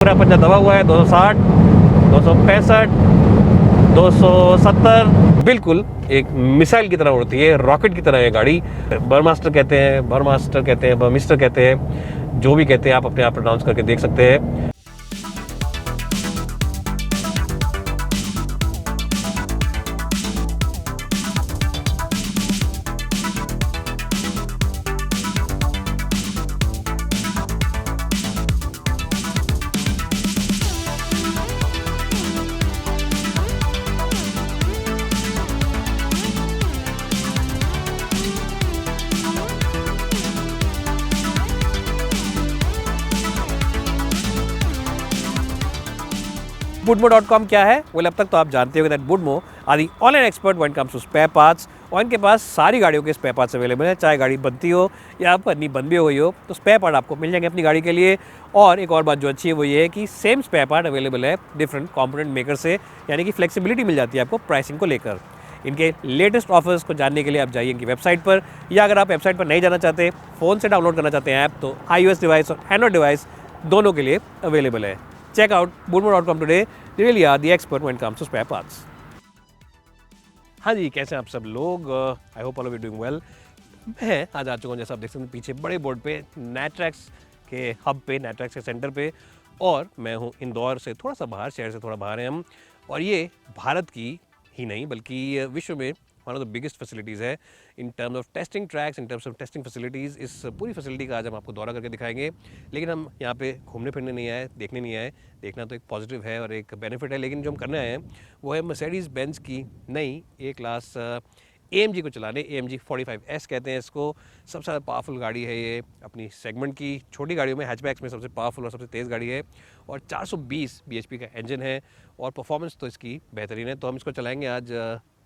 पूरा पंजा दबा हुआ है। 260, 265, 270, बिल्कुल एक मिसाइल की तरह उड़ती है, रॉकेट की तरह है गाड़ी। बर्मास्टर कहते हैं, बर्मास्टर कहते हैं, बर्मिस्टर कहते हैं, जो भी कहते हैं आप अपने आप प्रोनाउंस करके देख सकते हैं। Budmo.com क्या है? वेल अब तक तो आप जानते हो that Budmo are the online expert when it comes to spare parts, और इनके पास सारी गाड़ियों के स्पेयर पार्ट्स अवेलेबल हैं। चाहे गाड़ी बनती हो या बननी बंद भी हो गई हो तो स्पेयर पार्ट आपको मिल जाएंगे अपनी गाड़ी के लिए। और एक और बात जो अच्छी है वो ये है कि सेम स्पेयर पार्ट अवेलेबल है डिफरेंट कॉम्पोनेंट मेकर से, यानी कि फ्लेक्सिबिलिटी मिल जाती है आपको प्राइसिंग को लेकर। इनके लेटेस्ट ऑफर्स को जानने के लिए आप जाइए इनकी वेबसाइट पर, या अगर आप वेबसाइट पर नहीं जाना चाहते, फ़ोन से डाउनलोड करना चाहते हैं ऐप, तो iOS डिवाइस और एंड्रॉइड डिवाइस दोनों के लिए अवेलेबल है। Check out Budmo.com today. They really are the expert when it comes to spare parts. हाँ जी, कैसे हैं आप सब लोग? I hope all of you doing well. मैं आज आ चुका हूँ, जैसा आप देख सकते हैं पीछे बड़े बोर्ड पे, नेट्रैक्स के हब पे, नेट्रैक्स के सेंटर पे, और मैं हूँ इंदौर से थोड़ा सा बाहर, शहर से थोड़ा बाहर हैं हम। और ये भारत की ही नहीं बल्कि विश्व में one of the biggest facilities है in terms of testing tracks, in terms of testing facilities. इस पूरी फैसिलिटी का आज हम आपको दौरा करके दिखाएंगे। लेकिन हम यहाँ पे घूमने फिरने नहीं आए, देखने नहीं आए। देखना तो एक पॉजिटिव है और एक बेनिफिट है, लेकिन जो हम करने आए हैं वो है मर्सिडीज़ बेंज की नई ए क्लास AMG को चलाने। AMG 45S कहते हैं इसको। सबसे ज़्यादा पावरफुल गाड़ी है ये अपनी सेगमेंट की। छोटी गाड़ियों में, हैचबैक्स में सबसे पावरफुल और सबसे तेज़ गाड़ी है, और 420 bhp का इंजन है, और परफॉर्मेंस तो इसकी बेहतरीन है। तो हम इसको चलाएंगे आज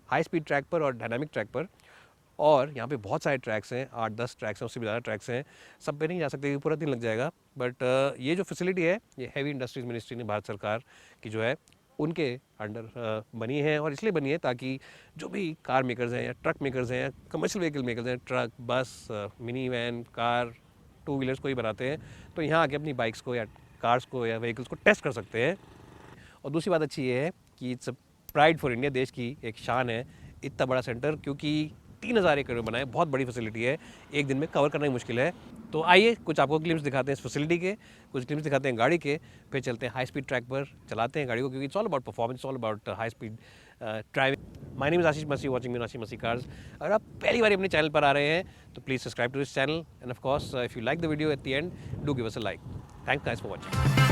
हाई स्पीड ट्रैक पर और डायनामिक ट्रैक पर। और यहाँ पे बहुत सारे ट्रैक्स हैं, 8-10 ट्रैक्स हैं, उससे भी ज़्यादा ट्रैक्स हैं। सब पे नहीं जा सकते, पूरा दिन लग जाएगा। बट ये जो फैसिलिटी है ये हैवी इंडस्ट्रीज़ मिनिस्ट्री ने, भारत सरकार की जो है, उनके अंडर बनी है। और इसलिए बनी है ताकि जो भी कार मेकर्स हैं या ट्रक मेकर्स हैं या कमर्शियल व्हीकल मेकर्स हैं, ट्रक, बस, मिनी वैन, कार, 2 व्हीलर्स को ही बनाते हैं, तो यहाँ आके अपनी बाइक्स को या कार्स को या व्हीकल्स को टेस्ट कर सकते हैं। और दूसरी बात अच्छी ये है कि इट्स प्राइड फॉर इंडिया, देश की एक शान है इतना बड़ा सेंटर, क्योंकि 3000 एकड़ में बना है। बहुत बड़ी फैसिलिटी है, एक दिन में कवर करना ही मुश्किल है। तो आइए कुछ आपको ग्लिम्स दिखाते हैं इस फैसिलिटी के, कुछ ग्लिम्स दिखाते हैं गाड़ी के, फिर चलते हैं हाई स्पीड ट्रैक पर, चलाते हैं गाड़ी को, क्योंकि it's all about performance, it's all about high speed driving. My name is Ashish Masih, watching Meenakshi Masih cars. अगर आप पहली बार अपने चैनल पर आ रहे हैं तो please subscribe to this channel, and of course if you like the video at the end, do give us a like. Thanks guys for watching.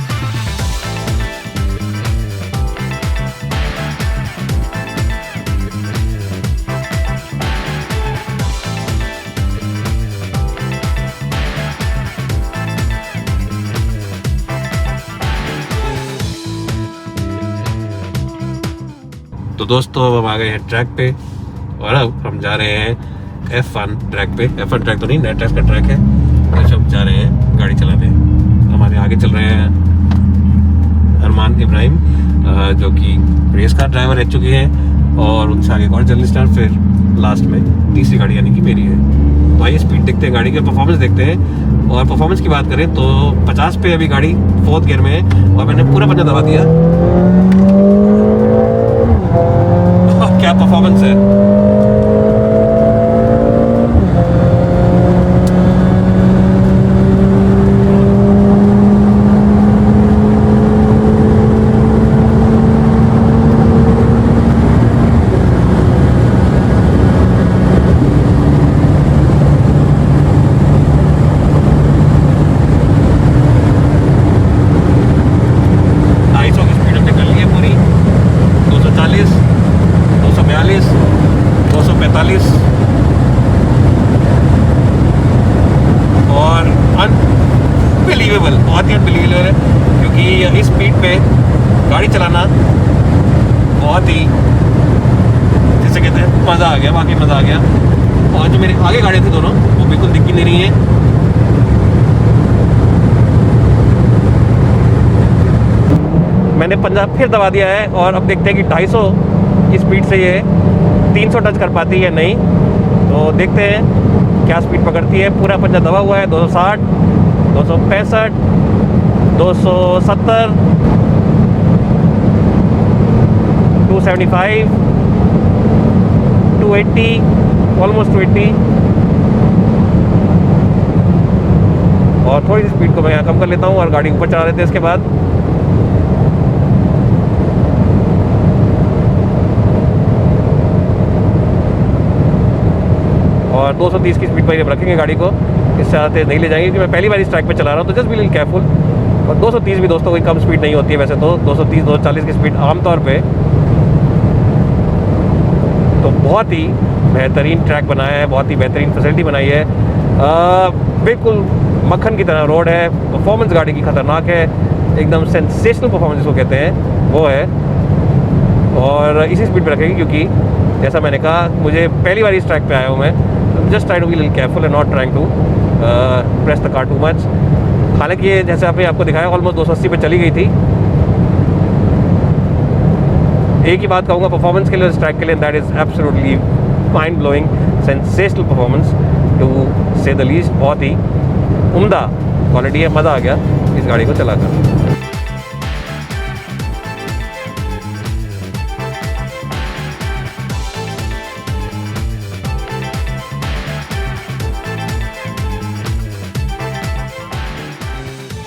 तो दोस्तों अब हम आ गए हैं ट्रैक पे, और अब हम जा रहे हैं F1 ट्रैक पे। F1 ट्रैक तो नहीं, नेट्रैक्स का ट्रैक है। तो हम जा रहे हैं गाड़ी चलाने। हमारे आगे चल रहे हैं अरमान इब्राहिम, जो कि रेस कार ड्राइवर रह चुके हैं, और उनसे आगे एक और जर्नलिस्ट है, फिर लास्ट में तीसरी गाड़ी यानी कि मेरी है। तो आइए स्पीड देखते हैं, गाड़ी के परफॉर्मेंस देखते हैं। और परफॉर्मेंस की बात करें तो 50 पे अभी गाड़ी 4th गियर में है, और मैंने पूरा पंजा दबा दिया। क्या परफॉर्मेंस है! और अनबिलीवेबल, बहुत ही अनबिलीवेबल है, क्योंकि इस स्पीड पे गाड़ी चलाना बहुत ही, जैसे कहते हैं, मज़ा आ गया, वाकई मज़ा आ गया। और जो मेरे आगे गाड़ी थी दोनों, वो बिल्कुल दिख ही नहीं रही है। मैंने पंजा फिर दबा दिया है, और अब देखते हैं कि 250 की स्पीड से ये 300 टच कर पाती है नहीं। तो देखते हैं क्या स्पीड पकड़ती है। पूरा पंजा दबा हुआ है। 260, 265, 270, 275, 280, ऑलमोस्ट 280। और थोड़ी सी स्पीड को मैं यहाँ कम कर लेता हूँ और गाड़ी ऊपर चला लेते हैं इसके बाद। और 230 की स्पीड पर हम रखेंगे गाड़ी को, इससे ज़्यादा तेज़ नहीं ले जाएंगे, क्योंकि मैं पहली बार इस ट्रैक पे चला रहा हूँ, तो जस्ट बी लिटिल केयरफुल। और 230 भी दोस्तों कोई कम स्पीड नहीं होती है वैसे तो, 230 240 की स्पीड आमतौर पे। तो बहुत ही बेहतरीन ट्रैक बनाया है, बहुत ही बेहतरीन फैसिलिटी बनाई है। बिल्कुल मक्खन की तरह रोड है, परफॉर्मेंस गाड़ी की खतरनाक है, एकदम सेंसेशनल परफॉर्मेंस जिसको कहते हैं वो है। और इसी स्पीड पर रखेंगे, क्योंकि जैसा मैंने कहा मुझे पहली बार इस ट्रैक पे आया हूँ मैं, just try to be little careful and not trying to press the car too much. हालांकि ये जैसे आपको दिखाया ऑलमोस्ट 280 पे चली गई थी। एक ही बात कहूँगा परफॉर्मेंस के लिए इस ट्रैक के लिए, that is absolutely mind blowing sensational performance to say the least. बहुत ही उम्दा क्वालिटी है, मज़ा आ गया इस गाड़ी को चलाकर।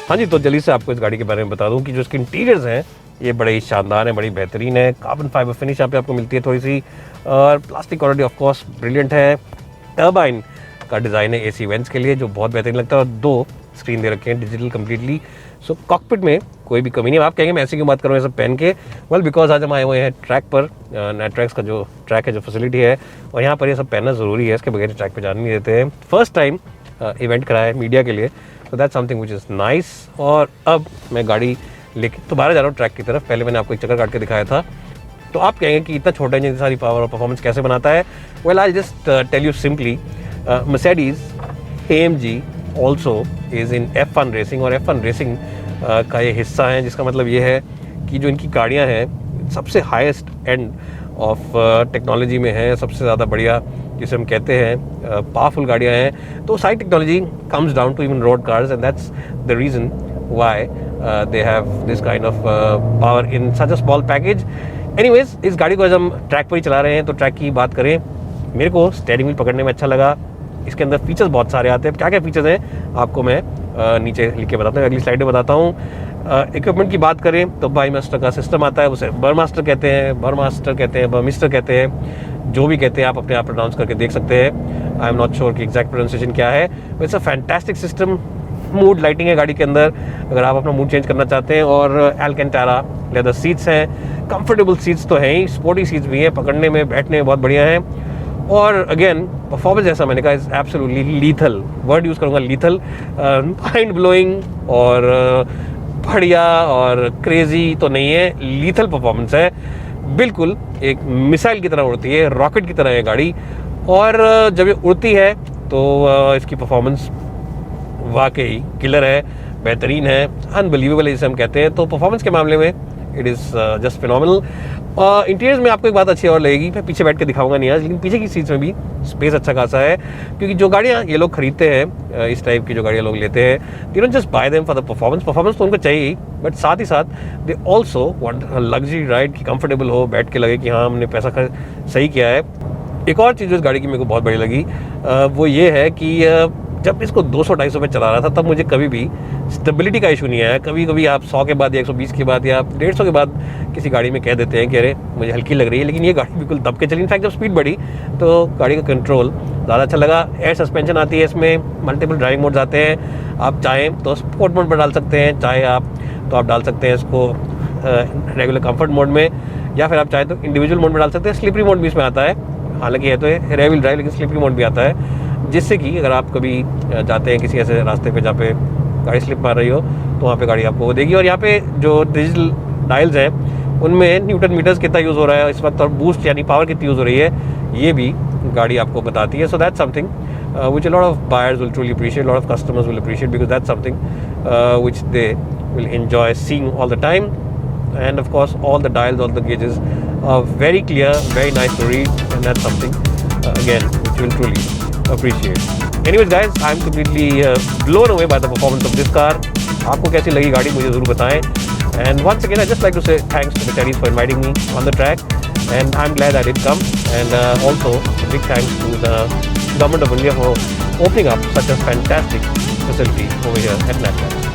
हाँ जी, तो जल्दी से आपको इस गाड़ी के बारे में बता दूं कि जो इसके इंटीरियर्स हैं ये बड़े ही शानदार हैं, बड़ी बेहतरीन है। कार्बन फाइबर फिनिश यहाँ पे आपको मिलती है थोड़ी सी, और plastic quality of course brilliant है। टर्बाइन का डिज़ाइन है एसी वेंट्स के लिए, जो बहुत बेहतरीन लगता है, और 2 स्क्रीन दे रखे हैं डिजिटल कम्प्लीटली। सो कॉकपिट में कोई भी कमी नहीं है। आप कहेंगे मैं ऐसी क्यों बात करूँ ये सब पहन के? वेल बिकॉज आज हम आए हुए हैं ट्रैक पर, नेट्रैक्स का जो ट्रैक है, जो फैसिलिटी है, और यहाँ पर ये सब पहनना ज़रूरी है, इसके बगैर ट्रैक पर जाने नहीं देते हैं। फर्स्ट टाइम इवेंट कराया है मीडिया के लिए, तो that's something which is nice. और अब मैं गाड़ी लेके दोबारा जा रहा हूँ ट्रैक की तरफ। पहले मैंने आपको एक चक्कर काट के दिखाया था, तो आप कहेंगे कि इतना छोटा इंजन सारी पावर और परफॉर्मेंस कैसे बनाता है? Well I just tell you simply, Mercedes AMG also is in F1 racing, और F1 रेसिंग का ये हिस्सा है, जिसका मतलब ये है कि जो इनकी गाड़ियाँ हैं सबसे हाईएस्ट एंड ऑफ टेक्नोलॉजी में है, सबसे ज़्यादा बढ़िया जिसे हम कहते हैं पावरफुल गाड़ियाँ हैं। तो सारी technology comes down to even road cars, and that's the reason why they have this kind of power in such a small package. Anyways, इस गाड़ी को आज हम ट्रैक पर ही चला रहे हैं, तो ट्रैक की बात करें, मेरे को स्टीयरिंग व्हील पकड़ने में अच्छा लगा। इसके अंदर फीचर्स बहुत सारे आते हैं। क्या क्या फीचर्स हैं आपको मैं नीचे लिख के बताता हूँ, अगली स्लाइड में बताता हूँ। इक्विपमेंट की बात करें तो बाईमास्टर का सिस्टम आता है, उसे बर्मास्टर कहते हैं, बर्मास्टर कहते हैं, बर्मिस्टर कहते हैं, जो भी कहते हैं आप अपने आप प्रोनाउंस करके देख सकते हैं। आई एम नॉट श्योर कि एग्जैक्ट प्रोनाउंसिएशन क्या है। It's a fantastic system. Mood lighting है गाड़ी के अंदर, अगर आप अपना मूड चेंज करना चाहते हैं। और एल्केंटारा लेदर सीट्स हैं, कंफर्टेबल सीट्स तो हैं ही, स्पोर्टी सीट्स भी हैं, पकड़ने में बैठने में बहुत बढ़िया हैं। और अगेन परफॉर्मेंस जैसा मैंने कहा is absolutely lethal, word use करूँगा लीथल, माइंड ब्लोइंग और बढ़िया और क्रेजी तो नहीं है, लीथल परफॉर्मेंस है। बिल्कुल एक मिसाइल की तरह उड़ती है, रॉकेट की तरह है गाड़ी। और जब ये उड़ती है तो इसकी परफॉर्मेंस वाकई किलर है, बेहतरीन है, अनबिलीवेबल जिसे हम कहते हैं। तो परफॉर्मेंस के मामले में it is just phenomenal. Interiors में आपको एक बात अच्छी और लगेगी, मैं पीछे बैठ के दिखाऊंगा नहीं आज, लेकिन पीछे की सीट्स में भी स्पेस अच्छा खासा है। क्योंकि जो गाड़ियाँ ये लोग खरीदते हैं, इस टाइप की जो गाड़ियाँ लोग लेते हैं, they don't just by them for the performance तो उनको चाहिए ही, बट साथ ही साथ they also want luxury ride की कंफर्टेबल हो, बैठ के लगे कि हाँ हमने पैसा सही किया है। एक और चीज़ जो इस गाड़ी की मेरे को बहुत बड़ी लगी वो ये है कि जब इसको 200-250 पे चला रहा था तब मुझे कभी भी स्टेबिलिटी का इशू नहीं आया। कभी कभी आप 100 के बाद या 120 के बाद या 150 के बाद किसी गाड़ी में कह देते हैं कि अरे मुझे हल्की लग रही है, लेकिन ये गाड़ी बिल्कुल दब के चली। इनफैक्ट जब स्पीड बढ़ी तो गाड़ी का कंट्रोल ज़्यादा अच्छा लगा। एयर सस्पेंशन आती है इसमें, मल्टीपल ड्राइविंग मोड्स आते हैं। आप चाहें तो स्पोर्ट मोड पर डाल सकते हैं, चाहे आप डाल सकते हैं इसको रेगुलर कंफर्ट मोड में, या फिर आप चाहें तो इंडिविजुअल मोड में डाल सकते हैं। स्लिपरी मोड भी इसमें आता है, हालांकि है तो रेयर व्हील ड्राइव, लेकिन स्लिपरी मोड भी आता है, जिससे कि अगर आप कभी जाते हैं किसी ऐसे रास्ते पे जहाँ पे गाड़ी स्लिप मार रही हो तो वहाँ पे गाड़ी आपको वो देगी। और यहाँ पे जो डिजिटल डायल्स हैं उनमें न्यूटन मीटर्स कितना यूज़ हो रहा है इस वक्त, और बूस्ट यानी पावर कितनी यूज़ हो रही है, ये भी गाड़ी आपको बताती है। So that's something which a lot of buyers will truly appreciate, a lot of customers will appreciate, because that's something which they will enjoy seeing all the time. And of course all the dials, all the gauges are very clear, very nice to read, and that's something again which you will truly appreciate. Anyways guys, I'm completely blown away by the performance of this car. आपको कैसी लगी गाड़ी मुझे ज़रूर बताएं. And once again, I just like to say thanks to Mercedes for inviting me on the track, and I'm glad I did come. And also, a big thanks to the Government of India for opening up such a fantastic facility over here at NATCAR.